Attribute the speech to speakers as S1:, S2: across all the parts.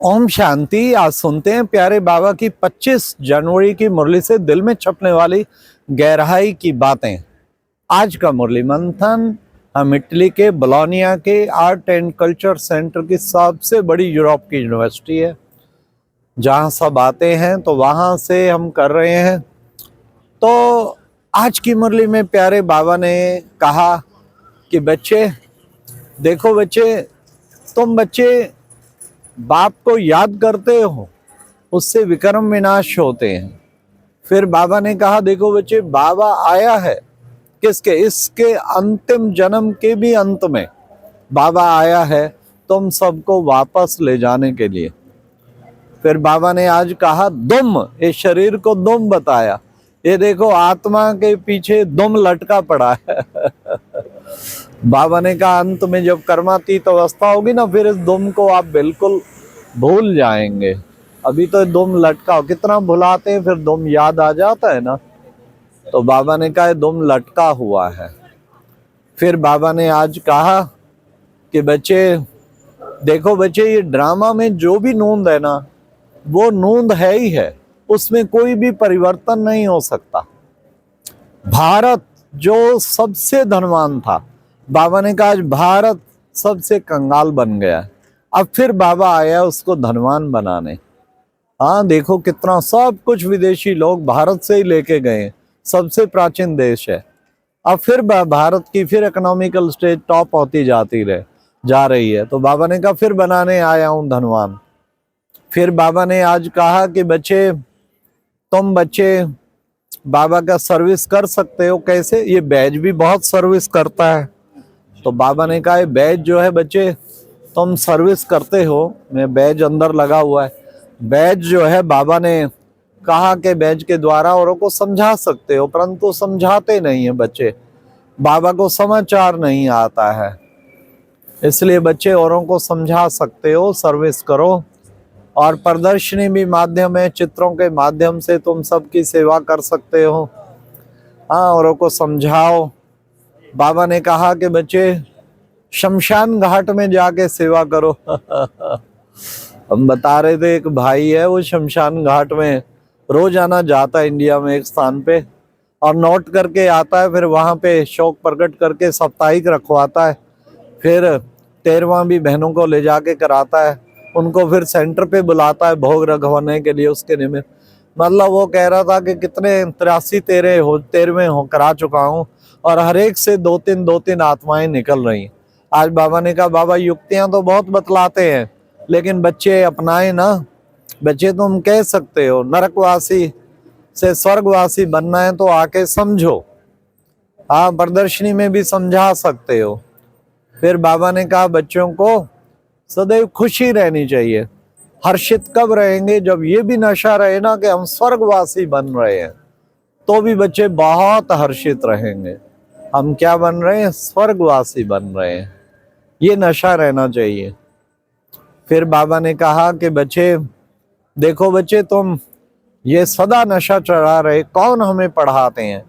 S1: ओम शांति। आज सुनते हैं प्यारे बाबा की 25 जनवरी की मुरली से दिल में छपने वाली गहराई की बातें। आज का मुरली मंथन हम इटली के बोलोनिया के आर्ट एंड कल्चर सेंटर की सबसे बड़ी यूरोप की यूनिवर्सिटी है, जहां सब आते हैं, तो वहां से हम कर रहे हैं। तो आज की मुरली में प्यारे बाबा ने कहा कि बच्चे देखो, तुम बच्चे बाप को याद करते हो, उससे विक्रम विनाश होते हैं। फिर बाबा ने कहा देखो बच्चे, बाबा आया है किसके, इसके अंतिम जन्म के भी अंत में बाबा आया है तुम सबको वापस ले जाने के लिए। फिर बाबा ने आज कहा दुम, इस शरीर को दुम बताया। ये देखो आत्मा के पीछे दुम लटका पड़ा है। बाबा ने कहा अंत में जब कर्मातीत अवस्था होगी ना, फिर इस दुम को आप बिल्कुल भूल जाएंगे। अभी तो दुम लटका, कितना भुलाते हैं, फिर दुम याद आ जाता है ना। तो बाबा ने कहा दुम लटका हुआ है। फिर बाबा ने आज कहा कि बच्चे देखो बच्चे, ये ड्रामा में जो भी नूंद है ना, वो नूंद है ही है, उसमें कोई भी परिवर्तन नहीं हो सकता। भारत जो सबसे धनवान था, बाबा ने कहा आज भारत सबसे कंगाल बन गया है। अब फिर बाबा आया उसको धनवान बनाने। हाँ देखो कितना सब कुछ विदेशी लोग भारत से ही लेके गए, सबसे प्राचीन देश है। अब फिर भारत की फिर इकोनॉमिकल स्टेज टॉप होती जा रही है। तो बाबा ने कहा फिर बनाने आया हूं धनवान। फिर बाबा ने आज कहा कि बच्चे तुम बच्चे बाबा का सर्विस कर सकते हो। कैसे? ये बैज भी बहुत सर्विस करता है। तो बाबा ने कहा बैज जो है बच्चे तुम सर्विस करते हो, मैं बैज अंदर लगा हुआ है। बैज जो है बाबा ने कहा कि बैज के द्वारा औरों को समझा सकते हो, परंतु समझाते नहीं है बच्चे। बाबा को समाचार नहीं आता है, इसलिए बच्चे औरों को समझा सकते हो, सर्विस करो। और प्रदर्शनी भी माध्यम है, चित्रों के माध्यम से तुम सबकी सेवा कर सकते हो। हाँ, औरों को समझाओ। बाबा ने कहा कि बच्चे शमशान घाट में जाके सेवा करो। हम बता रहे थे, एक भाई है वो शमशान घाट में रोजाना जाता है, इंडिया में एक स्थान पे, और नोट करके आता है। फिर वहां पे शौक प्रकट करके साप्ताहिक रखवाता है। फिर 13वां भी बहनों को ले जाके कराता है, उनको फिर सेंटर पे बुलाता है भोग रखवाने के लिए उसके निमित्त। मतलब वो कह रहा था कि कितने 13वें हो करा चुका हूँ, और हर एक से दो तीन आत्माएं निकल रही। आज बाबा ने कहा बाबा युक्तियां तो बहुत बतलाते हैं, लेकिन बच्चे अपनाए ना। बच्चे तुम कह सकते हो नरकवासी से स्वर्गवासी बनना है तो आके समझो। हाँ, प्रदर्शनी में भी समझा सकते हो। फिर बाबा ने कहा बच्चों को सदैव खुशी रहनी चाहिए। हर्षित कब रहेंगे? जब ये भी नशा रहे ना कि हम स्वर्गवासी बन रहे हैं, तो भी बच्चे बहुत हर्षित रहेंगे। हम क्या बन रहे हैं? स्वर्गवासी बन रहे हैं। ये नशा रहना चाहिए। फिर बाबा ने कहा कि बच्चे देखो बच्चे, तुम ये सदा नशा चढ़ा रहे, कौन हमें पढ़ाते हैं?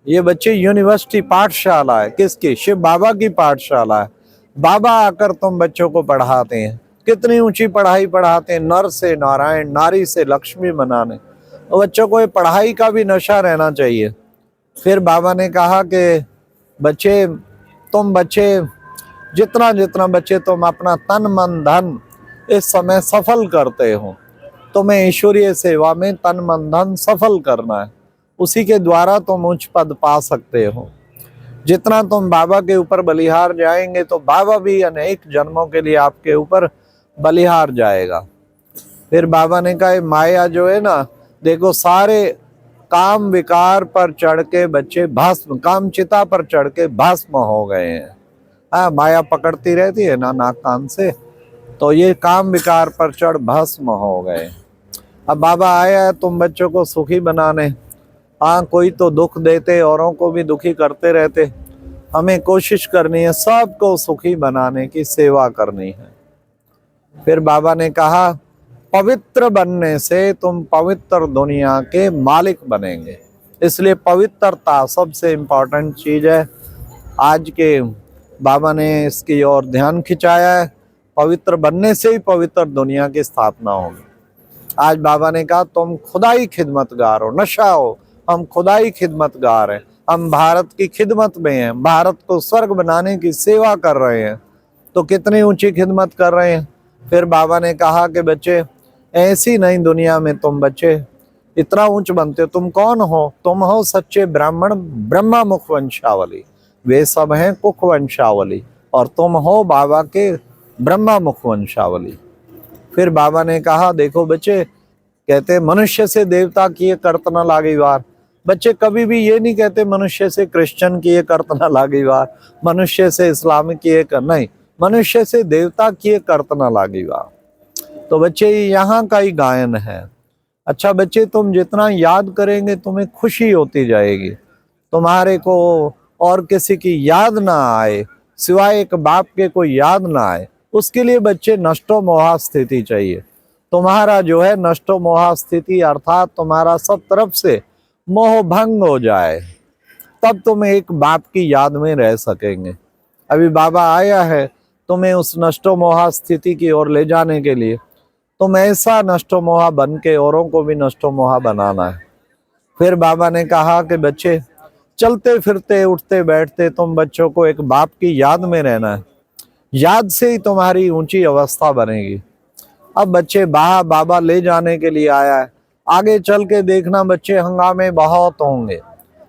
S1: ये बच्चे यूनिवर्सिटी पाठशाला है, किसकी? शिव बाबा की पाठशाला है। बाबा आकर तुम बच्चों को पढ़ाते हैं। कितनी ऊंची पढ़ाई पढ़ाते हैं, नर से नारायण, नारी से लक्ष्मी बनाने। तो बच्चों को ये पढ़ाई का भी नशा रहना चाहिए। फिर बाबा ने कहा कि बच्चे जितना जितना बच्चे तुम अपना तन मन धन इस समय सफल करते हो, तुम्हें ईश्वरीय सेवा में तन मन धन सफल करना है। उसी के द्वारा तुम उच्च पद पा सकते हो। जितना तुम बाबा के ऊपर बलिहार जाएंगे, तो बाबा भी अनेक जन्मों के लिए आपके ऊपर बलिहार जाएगा। फिर बाबा ने कहा माया जो है ना, देखो सारे काम विकार पर चढ़ के बच्चे भस्म, काम चिता पर चढ़ के भस्म हो गए हैं। हाँ, माया पकड़ती रहती है ना नाक कान से, तो ये काम विकार पर चढ़ भस्म हो गए। अब बाबा आया है तुम बच्चों को सुखी बनाने। हाँ, कोई तो दुख देते, औरों को भी दुखी करते रहते। हमें कोशिश करनी है सबको सुखी बनाने की, सेवा करनी है। फिर बाबा ने कहा पवित्र बनने से तुम पवित्र दुनिया के मालिक बनेंगे, इसलिए पवित्रता सबसे इम्पोर्टेंट चीज है। आज के बाबा ने इसकी ओर ध्यान खिंचाया है। पवित्र बनने से ही पवित्र दुनिया की स्थापना होगी। आज बाबा ने कहा तुम खुदाई खिदमतगार हो, नशा हो, हम खुदाई खिदमतगार हैं, हम भारत की खिदमत में हैं, भारत को स्वर्ग बनाने की सेवा कर रहे हैं। तो कितनी ऊंची खिदमत कर रहे हैं। फिर बाबा ने कहा कि बच्चे ऐसी नई दुनिया में तुम बच्चे इतना ऊंच बनते हो। तुम कौन हो? तुम हो सच्चे ब्राह्मण, ब्रह्मा मुख वंशावली, वे सब हैं कुख वंशावली, और तुम हो बाबा के ब्रह्मा मुख वंशावली। फिर बाबा ने कहा देखो बच्चे, कहते मनुष्य से देवता किए कर्त न लागी वार। बच्चे कभी भी ये नहीं कहते मनुष्य से क्रिश्चियन किए कर्त न लागी वार, मनुष्य से इस्लाम किए नहीं, मनुष्य से देवता किए कर्त न लागी वार। तो बच्चे यहाँ का ही गायन है। अच्छा बच्चे, तुम जितना याद करेंगे तुम्हें खुशी होती जाएगी। तुम्हारे को और किसी की याद ना आए, सिवाय एक बाप के कोई याद ना आए, उसके लिए बच्चे नष्टो मोहा स्थिति चाहिए। तुम्हारा जो है नष्टो मोहा स्थिति अर्थात तुम्हारा सब तरफ से मोह भंग हो जाए, तब तुम एक बाप की याद में रह सकेंगे। अभी बाबा आया है तुम्हें उस नष्टो मोहा स्थिति की ओर ले जाने के लिए। तुम ऐसा नष्टो मोहा बन के औरों को भी नष्टो मोहा बनाना है। फिर बाबा ने कहा कि बच्चे चलते फिरते उठते बैठते तुम बच्चों को एक बाप की याद में रहना है, याद से ही तुम्हारी ऊंची अवस्था बनेगी। अब बच्चे बाबा ले जाने के लिए आया है, आगे चल के देखना बच्चे हंगामे बहुत होंगे,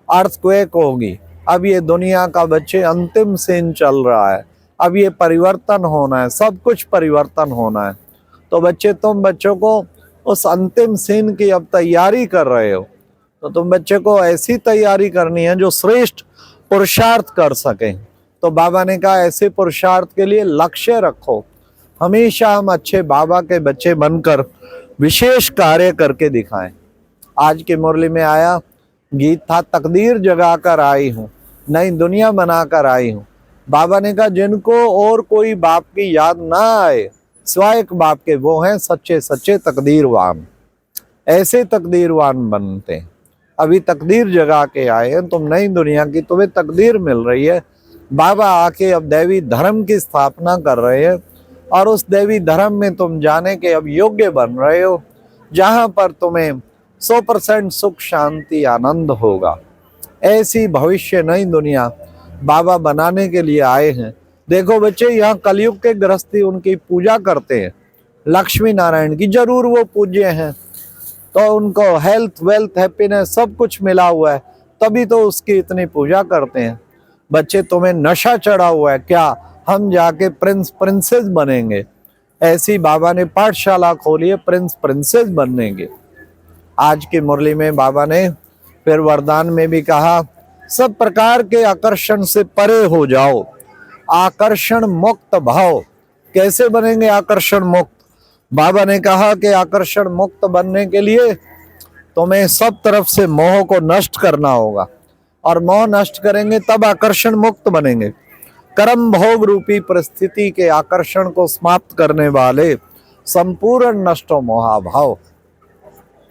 S1: अर्थक्वेक होगी। अब ये दुनिया का बच्चे अंतिम सीन चल रहा है, अब ये परिवर्तन होना है, सब कुछ परिवर्तन होना है। तो बच्चे तुम बच्चों को उस अंतिम सीन की अब तैयारी कर रहे हो, तो तुम बच्चे को ऐसी तैयारी करनी है जो श्रेष्ठ पुरुषार्थ कर सके। तो बाबा ने कहा ऐसे पुरुषार्थ के लिए लक्ष्य रखो, हमेशा हम अच्छे बाबा के बच्चे बनकर विशेष कार्य करके दिखाएं। आज की मुरली में आया गीत था तकदीर जगाकर आई हूँ, नई दुनिया बनाकर आई हूँ। बाबा ने कहा जिनको और कोई बाप की याद ना आए सिवाय एक बाप के, वो हैं सच्चे सच्चे तकदीरवान। ऐसे तकदीरवान बनते हैं। अभी तकदीर जगा के आए हैं, तुम नई दुनिया की तुम्हें तकदीर मिल रही है। बाबा आके अब दैवी धर्म की स्थापना कर रहे हैं और उस दैवी धर्म में तुम जाने के अब योग्य बन रहे हो, जहां पर तुम्हें 100% सुख शांति आनंद होगा। ऐसी भविष्य नई दुनिया बाबा बनाने के लिए आए हैं। देखो बच्चे, यहाँ कलयुग के गृहस्थी उनकी पूजा करते हैं, लक्ष्मी नारायण की, जरूर वो पूज्य हैं, तो उनको हेल्थ वेल्थ हैप्पीनेस सब कुछ मिला हुआ है, तभी तो उसकी इतनी पूजा करते हैं। बच्चे तुम्हें नशा चढ़ा हुआ है क्या, हम जाके प्रिंस प्रिंसेस बनेंगे। ऐसी बाबा ने पाठशाला खोली है, प्रिंस प्रिंसेस बनने के। आज की मुरली में बाबा ने फिर वरदान में भी कहा सब प्रकार के आकर्षण से परे हो जाओ, आकर्षण मुक्त भाव। कैसे बनेंगे आकर्षण मुक्त? बाबा ने कहा कि आकर्षण मुक्त बनने के लिए तुम्हें सब तरफ से मोह को नष्ट करना होगा, और मोह नष्ट करेंगे तब आकर्षण मुक्त बनेंगे। कर्म भोग रूपी परिस्थिति के आकर्षण को समाप्त करने वाले संपूर्ण नष्टो मोहा भाव।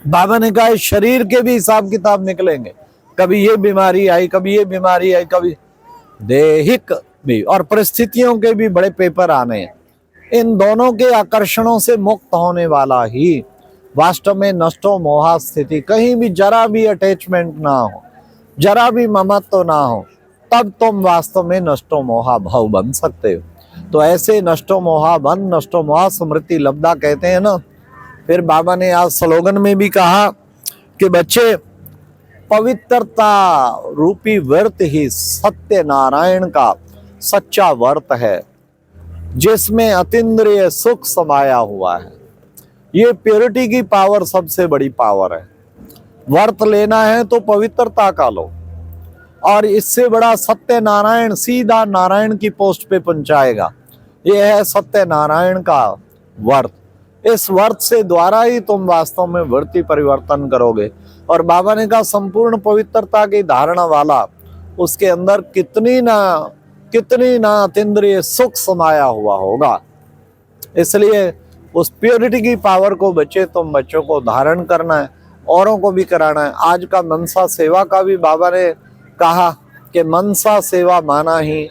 S1: बाबा ने कहा शरीर के भी हिसाब किताब निकलेंगे, कभी ये बीमारी आई, कभी ये बीमारी आई, कभी देहिक भी, और परिस्थितियों के भी बड़े पेपर आने हैं। इन दोनों के आकर्षणों से मुक्त होने वाला ही वास्तव में नष्टो मोहा स्थिति, कहीं भी जरा भी अटैचमेंट ना हो, जरा भी ममत्व ना हो, तब तुम वास्तव में नष्टो मोहा भाव बन सकते हो। तो ऐसे नष्टो मोहा बन, नष्टो मोहा स्मृति लब्धा कहते हैं ना। फिर बाबा ने आज स्लोगन में भी कहा कि बच्चे पवित्रता रूपी व्रत ही सत्य नारायण का सच्चा व्रत है, जिसमें अतीन्द्रिय सुख समाया हुआ है। ये प्योरिटी की पावर सबसे बड़ी पावर है। व्रत लेना है तो पवित्रता का लो, और इससे बड़ा सत्य नारायण सीधा नारायण की पोस्ट पे पहुंचाएगा। यह है सत्य नारायण का व्रत। इस व्रत से द्वारा ही तुम वास्तव में वृत्ति परिवर्तन करोगे। और बाबा ने कहा संपूर्ण पवित्रता की धारणा वाला, उसके अंदर कितनी ना अतीन्द्रिय सुख समाया हुआ होगा। इसलिए उस प्योरिटी की पावर को तुम बच्चों को धारण करना है, औरों को भी कराना है। आज का मनसा सेवा का भी बाबा ने कहा कि मनसा सेवा माना ही,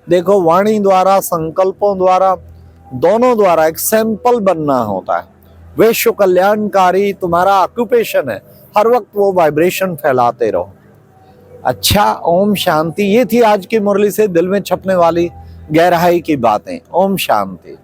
S1: देखो वाणी द्वारा, संकल्पों द्वारा, दोनों द्वारा एक सैंपल बनना होता है। विश्व कल्याणकारी तुम्हारा ऑक्यूपेशन है, हर वक्त वो वाइब्रेशन फैलाते रहो। अच्छा, ओम शांति। ये थी आज की मुरली से दिल में छपने वाली गहराई की बातें। ओम शांति।